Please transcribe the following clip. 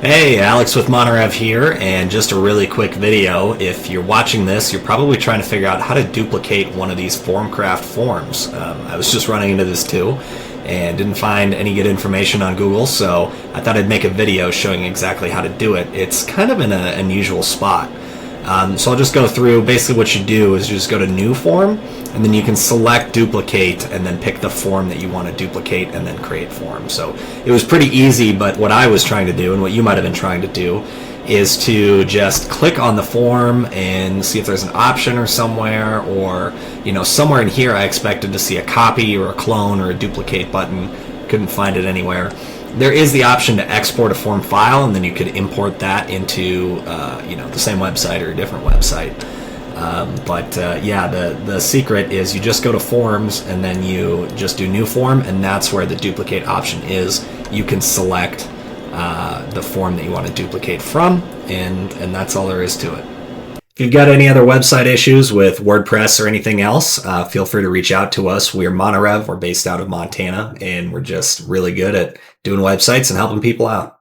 Hey, Alex with Monorev here, and just a really quick video. If you're watching this, you're probably trying to figure out how to duplicate one of these Formcraft forms. I was just running into this too, and didn't find any good information on Google, so I thought I'd make a video showing exactly how to do it. It's kind of in an unusual spot. So I'll just go through. Basically what you do is you just go to New Form, and then you can select Duplicate, and then pick the form that you want to duplicate, and then Create Form. So it was pretty easy, but what I was trying to do, and what you might have been trying to do, is to just click on the form and see if there's an option or somewhere, or somewhere in here I expected to see a copy or a clone or a duplicate button. Couldn't find it anywhere. There is the option to export a form file, and then you could import that into the same website or a different website. The secret is you just go to Forms, and then you just do New Form, and that's where the duplicate option is. You can select the form that you want to duplicate from, and that's all there is to it. If you've got any other website issues with WordPress or anything else, feel free to reach out to us. We're Monorev. We're based out of Montana, and we're just really good at doing websites and helping people out.